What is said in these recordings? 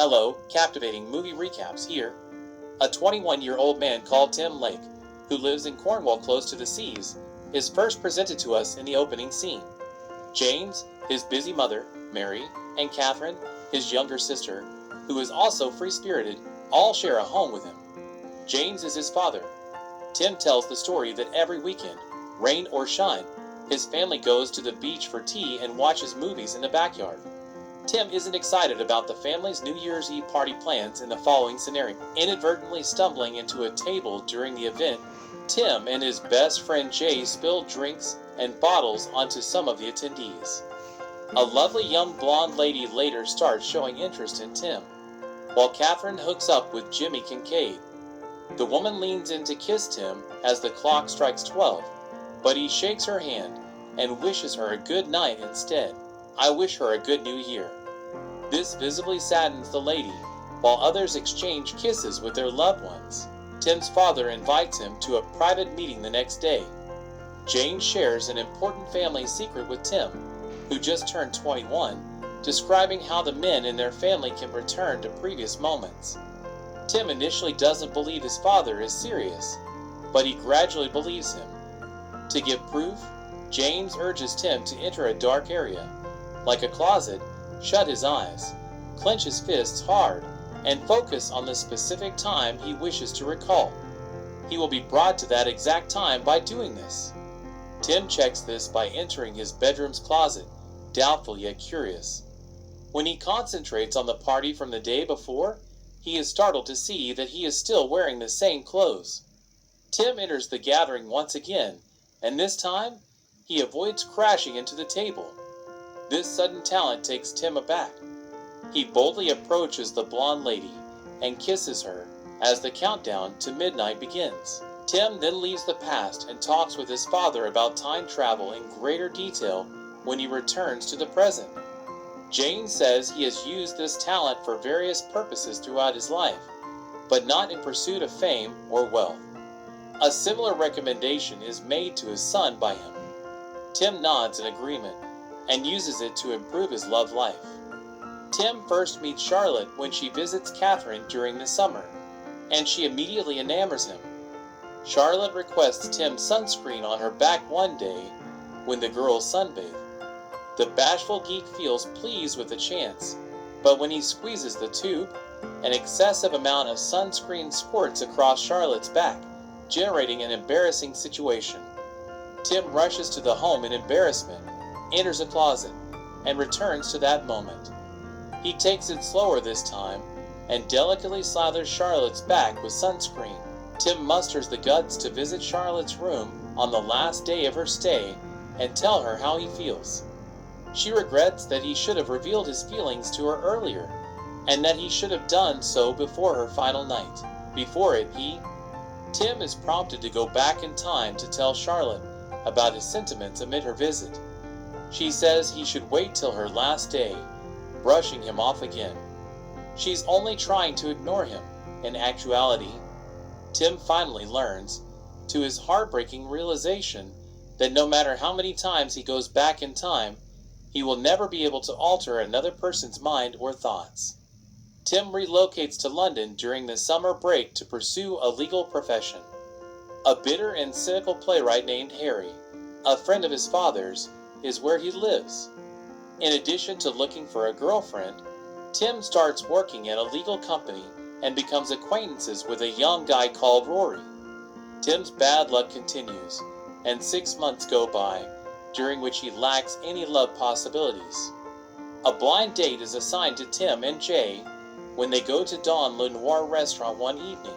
Hello, captivating movie recaps here. A 21-year-old man called Tim Lake, who lives in Cornwall close to the seas, is first presented to us in the opening scene. James, his busy mother, Mary, and Catherine, his younger sister, who is also free-spirited, all share a home with him. James is his father. Tim tells the story that every weekend, rain or shine, his family goes to the beach for tea and watches movies in the backyard. Tim isn't excited about the family's New Year's Eve party plans in the following scenario. Inadvertently stumbling into a table during the event, Tim and his best friend Jay spill drinks and bottles onto some of the attendees. A lovely young blonde lady later starts showing interest in Tim, while Catherine hooks up with Jimmy Kincaid. The woman leans in to kiss Tim as the clock strikes 12, but he shakes her hand and wishes her a good night instead. I wish her a good new year. This visibly saddens the lady, while others exchange kisses with their loved ones. Tim's father invites him to a private meeting the next day. Jane shares an important family secret with Tim, who just turned 21, describing how the men in their family can return to previous moments. Tim initially doesn't believe his father is serious, but he gradually believes him. To give proof, James urges Tim to enter a dark area, like a closet, shut his eyes, clench his fists hard, and focus on the specific time he wishes to recall. He will be brought to that exact time by doing this. Tim checks this by entering his bedroom's closet, doubtful yet curious. When he concentrates on the party from the day before, he is startled to see that he is still wearing the same clothes. Tim enters the gathering once again, and this time, he avoids crashing into the table. This sudden talent takes Tim aback. He boldly approaches the blonde lady and kisses her as the countdown to midnight begins. Tim then leaves the past and talks with his father about time travel in greater detail when he returns to the present. Jane says he has used this talent for various purposes throughout his life, but not in pursuit of fame or wealth. A similar recommendation is made to his son by him. Tim nods in agreement and uses it to improve his love life. Tim first meets Charlotte when she visits Catherine during the summer, and she immediately enamors him. Charlotte requests Tim sunscreen on her back one day when the girls sunbathe. The bashful geek feels pleased with the chance, but when he squeezes the tube, an excessive amount of sunscreen squirts across Charlotte's back, generating an embarrassing situation. Tim rushes to the home in embarrassment, enters a closet, and returns to that moment. He takes it slower this time and delicately slathers Charlotte's back with sunscreen. Tim musters the guts to visit Charlotte's room on the last day of her stay and tell her how he feels. She regrets that he should have revealed his feelings to her earlier, and that he should have done so before her final night. Before it, Tim is prompted to go back in time to tell Charlotte about his sentiments amid her visit. She says he should wait till her last day, brushing him off again. She's only trying to ignore him. In actuality, Tim finally learns, to his heartbreaking realization, that no matter how many times he goes back in time, he will never be able to alter another person's mind or thoughts. Tim relocates to London during the summer break to pursue a legal profession. A bitter and cynical playwright named Harry, a friend of his father's, is where he lives. In addition to looking for a girlfriend, Tim starts working at a legal company and becomes acquaintances with a young guy called Rory. Tim's bad luck continues, and 6 months go by, during which he lacks any love possibilities. A blind date is assigned to Tim and Jay when they go to Don Le Noir restaurant one evening.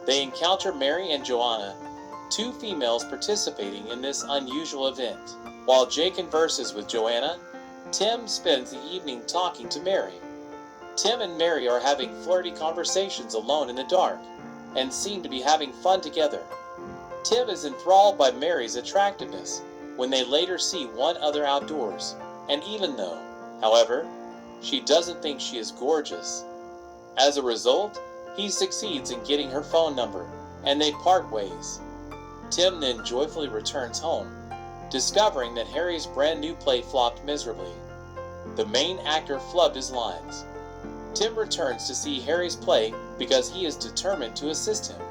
They encounter Mary and Joanna, two females participating in this unusual event. While Jay converses with Joanna, Tim spends the evening talking to Mary. Tim and Mary are having flirty conversations alone in the dark, and seem to be having fun together. Tim is enthralled by Mary's attractiveness when they later see one other outdoors, and even though, however, she doesn't think she is gorgeous. As a result, he succeeds in getting her phone number, and they part ways. Tim then joyfully returns home, discovering that Harry's brand new play flopped miserably. The main actor flubbed his lines. Tim returns to see Harry's play because he is determined to assist him.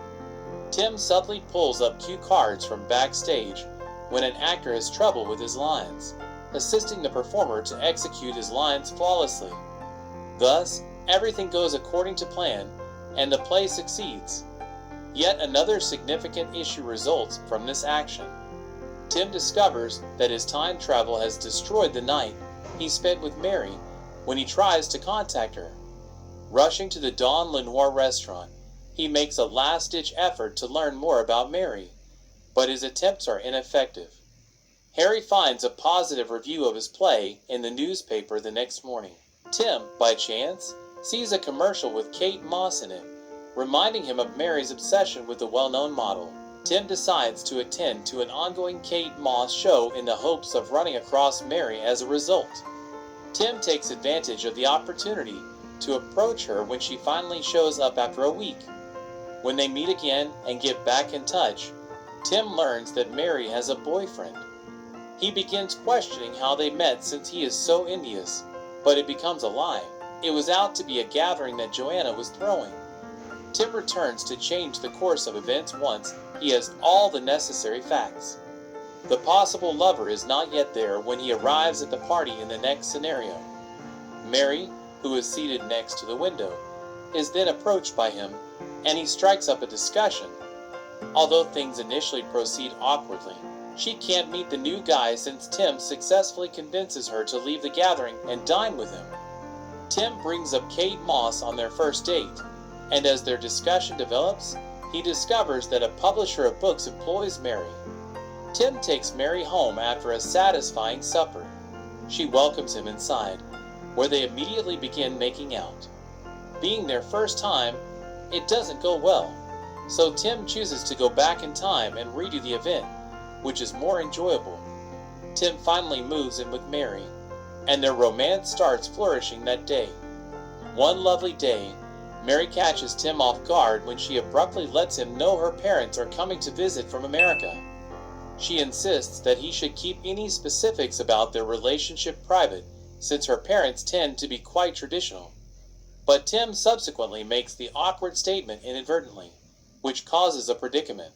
Tim subtly pulls up cue cards from backstage when an actor has trouble with his lines, assisting the performer to execute his lines flawlessly. Thus, everything goes according to plan, and the play succeeds. Yet another significant issue results from this action. Tim discovers that his time travel has destroyed the night he spent with Mary when he tries to contact her. Rushing to the Don Lenoir restaurant, he makes a last-ditch effort to learn more about Mary, but his attempts are ineffective. Harry finds a positive review of his play in the newspaper the next morning. Tim, by chance, sees a commercial with Kate Moss in it, reminding him of Mary's obsession with the well-known model. Tim decides to attend to an ongoing Kate Moss show in the hopes of running across Mary as a result. Tim takes advantage of the opportunity to approach her when she finally shows up after a week. When they meet again and get back in touch, Tim learns that Mary has a boyfriend. He begins questioning how they met since he is so envious, but it becomes a lie. It was out to be a gathering that Joanna was throwing. Tim returns to change the course of events once he has all the necessary facts. The possible lover is not yet there when he arrives at the party in the next scenario. Mary, who is seated next to the window, is then approached by him, and he strikes up a discussion. Although things initially proceed awkwardly, she can't meet the new guy since Tim successfully convinces her to leave the gathering and dine with him. Tim brings up Kate Moss on their first date, and as their discussion develops, he discovers that a publisher of books employs Mary. Tim takes Mary home after a satisfying supper. She welcomes him inside, where they immediately begin making out. Being their first time, it doesn't go well, so Tim chooses to go back in time and redo the event, which is more enjoyable. Tim finally moves in with Mary, and their romance starts flourishing that day. One lovely day, Mary catches Tim off guard when she abruptly lets him know her parents are coming to visit from America. She insists that he should keep any specifics about their relationship private, since her parents tend to be quite traditional. But Tim subsequently makes the awkward statement inadvertently, which causes a predicament.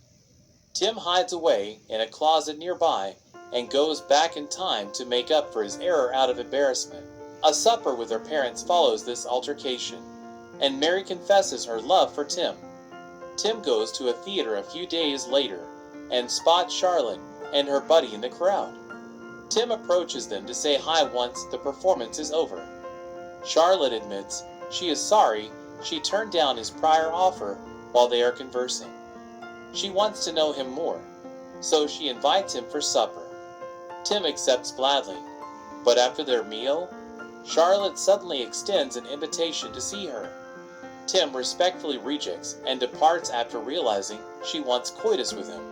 Tim hides away in a closet nearby and goes back in time to make up for his error out of embarrassment. A supper with her parents follows this altercation, and Mary confesses her love for Tim. Tim goes to a theater a few days later and spots Charlotte and her buddy in the crowd. Tim approaches them to say hi once the performance is over. Charlotte admits she is sorry she turned down his prior offer while they are conversing. She wants to know him more, so she invites him for supper. Tim accepts gladly, but after their meal, Charlotte suddenly extends an invitation to see her. Tim respectfully rejects and departs after realizing she wants coitus with him.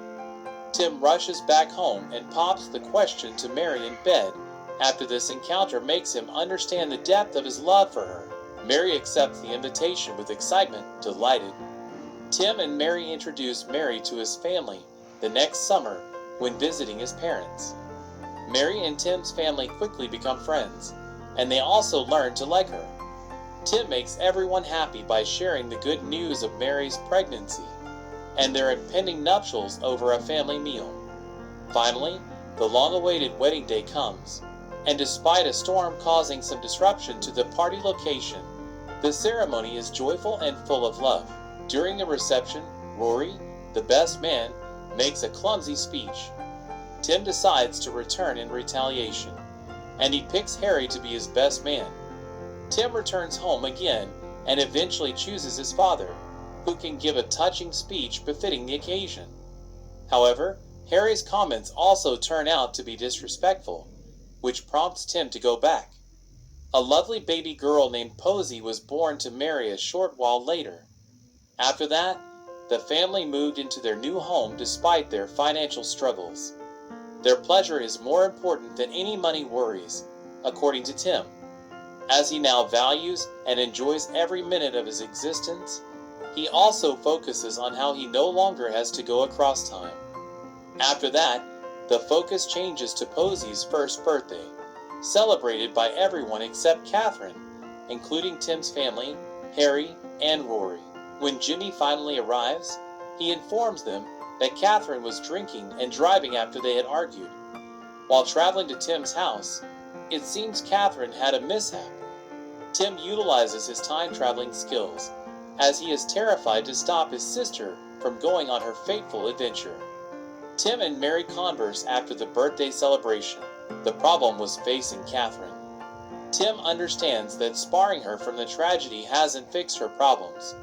Tim rushes back home and pops the question to Mary in bed after this encounter makes him understand the depth of his love for her. Mary accepts the invitation with excitement, delighted. Tim and Mary introduce Mary to his family the next summer when visiting his parents. Mary and Tim's family quickly become friends, and they also learn to like her. Tim makes everyone happy by sharing the good news of Mary's pregnancy and their impending nuptials over a family meal. Finally, the long-awaited wedding day comes, and despite a storm causing some disruption to the party location, the ceremony is joyful and full of love. During the reception, Rory, the best man, makes a clumsy speech. Tim decides to return in retaliation, and he picks Harry to be his best man. Tim returns home again and eventually chooses his father, who can give a touching speech befitting the occasion. However, Harry's comments also turn out to be disrespectful, which prompts Tim to go back. A lovely baby girl named Posy was born to Mary a short while later. After that, the family moved into their new home despite their financial struggles. Their pleasure is more important than any money worries, according to Tim, as he now values and enjoys every minute of his existence. He also focuses on how he no longer has to go across time. After that, the focus changes to Posy's first birthday, celebrated by everyone except Catherine, including Tim's family, Harry, and Rory. When Jimmy finally arrives, he informs them that Catherine was drinking and driving after they had argued. While traveling to Tim's house, it seems Catherine had a mishap. Tim utilizes his time-traveling skills, as he is terrified to stop his sister from going on her fateful adventure. Tim and Mary converse after the birthday celebration. The problem was facing Catherine. Tim understands that sparring her from the tragedy hasn't fixed her problems,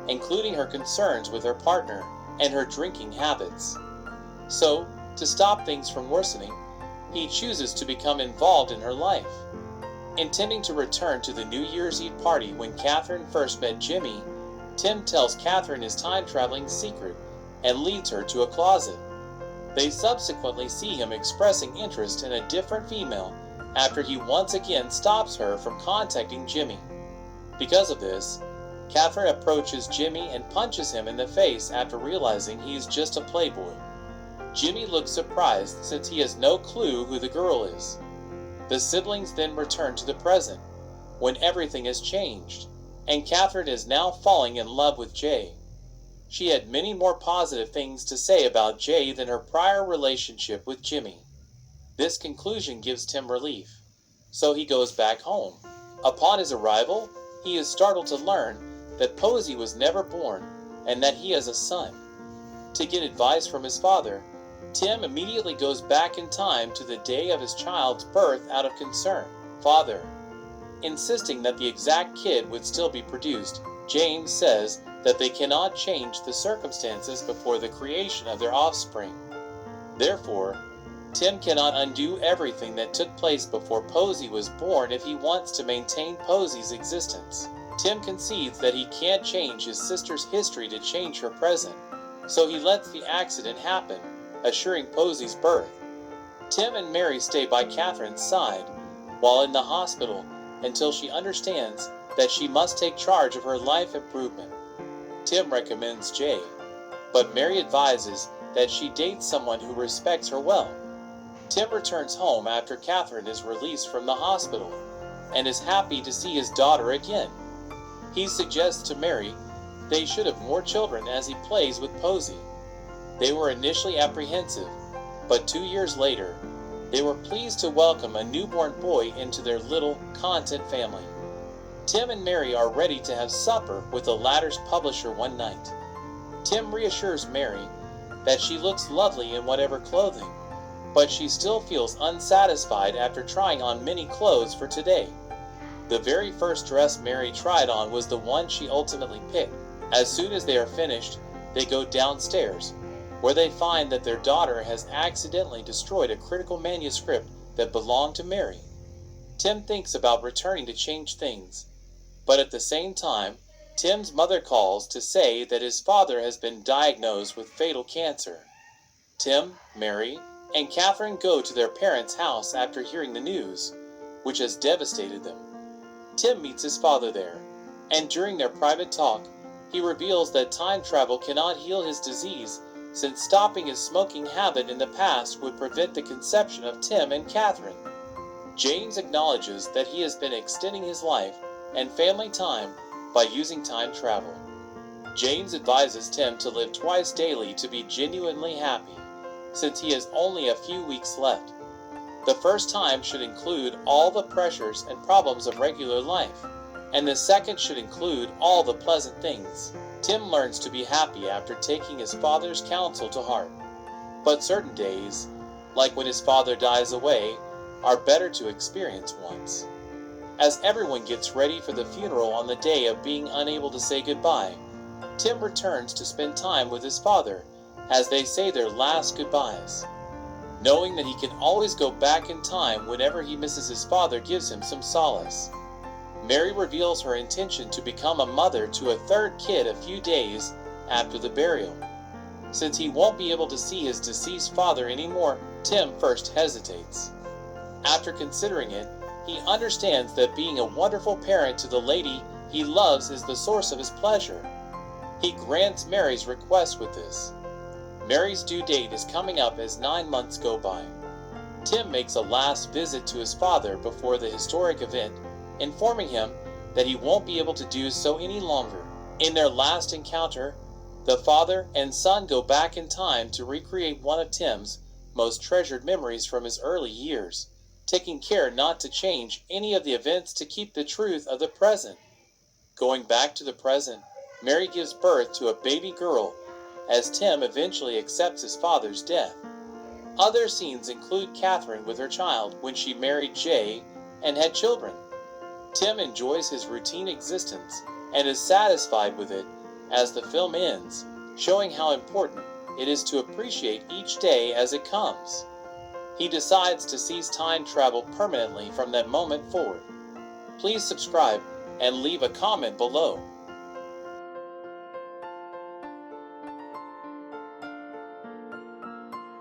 including her concerns with her partner and her drinking habits. So, to stop things from worsening, he chooses to become involved in her life. Intending to return to the New Year's Eve party when Catherine first met Jimmy, Tim tells Catherine his time-traveling secret and leads her to a closet. They subsequently see him expressing interest in a different female after he once again stops her from contacting Jimmy. Because of this, Catherine approaches Jimmy and punches him in the face after realizing he is just a playboy. Jimmy looks surprised since he has no clue who the girl is. The siblings then return to the present, when everything has changed, and Catherine is now falling in love with Jay. She had many more positive things to say about Jay than her prior relationship with Jimmy. This conclusion gives Tim relief, so he goes back home. Upon his arrival, he is startled to learn that Posey was never born and that he has a son. To get advice from his father, Tim immediately goes back in time to the day of his child's birth out of concern. Father, insisting that the exact kid would still be produced, James says that they cannot change the circumstances before the creation of their offspring. Therefore, Tim cannot undo everything that took place before Posey was born if he wants to maintain Posey's existence. Tim concedes that he can't change his sister's history to change her present, so he lets the accident happen, assuring Posey's birth. Tim and Mary stay by Catherine's side while in the hospital until she understands that she must take charge of her life improvement. Tim recommends Jay, but Mary advises that she dates someone who respects her well. Tim returns home after Catherine is released from the hospital and is happy to see his daughter again. He suggests to Mary they should have more children as he plays with Posey. They were initially apprehensive, but 2 years later, they were pleased to welcome a newborn boy into their little content family. Tim and Mary are ready to have supper with the latter's publisher one night. Tim reassures Mary that she looks lovely in whatever clothing, but she still feels unsatisfied after trying on many clothes for today. The very first dress Mary tried on was the one she ultimately picked. As soon as they are finished, they go downstairs, where they find that their daughter has accidentally destroyed a critical manuscript that belonged to Mary. Tim thinks about returning to change things, but at the same time, Tim's mother calls to say that his father has been diagnosed with fatal cancer. Tim, Mary, and Catherine go to their parents' house after hearing the news, which has devastated them. Tim meets his father there, and during their private talk, he reveals that time travel cannot heal his disease since stopping his smoking habit in the past would prevent the conception of Tim and Catherine. James acknowledges that he has been extending his life and family time by using time travel. James advises Tim to live twice daily to be genuinely happy, since he has only a few weeks left. The first time should include all the pressures and problems of regular life, and the second should include all the pleasant things. Tim learns to be happy after taking his father's counsel to heart. But certain days, like when his father dies away, are better to experience once. As everyone gets ready for the funeral on the day of being unable to say goodbye, Tim returns to spend time with his father as they say their last goodbyes. Knowing that he can always go back in time whenever he misses his father gives him some solace. Mary reveals her intention to become a mother to a third kid a few days after the burial. Since he won't be able to see his deceased father anymore, Tim first hesitates. After considering it, he understands that being a wonderful parent to the lady he loves is the source of his pleasure. He grants Mary's request with this. Mary's due date is coming up as 9 months go by. Tim makes a last visit to his father before the historic event, informing him that he won't be able to do so any longer. In their last encounter, the father and son go back in time to recreate one of Tim's most treasured memories from his early years, taking care not to change any of the events to keep the truth of the present. Going back to the present, Mary gives birth to a baby girl, as Tim eventually accepts his father's death. Other scenes include Catherine with her child when she married Jay and had children. Tim enjoys his routine existence and is satisfied with it as the film ends, showing how important it is to appreciate each day as it comes. He decides to cease time travel permanently from that moment forward. Please subscribe and leave a comment below.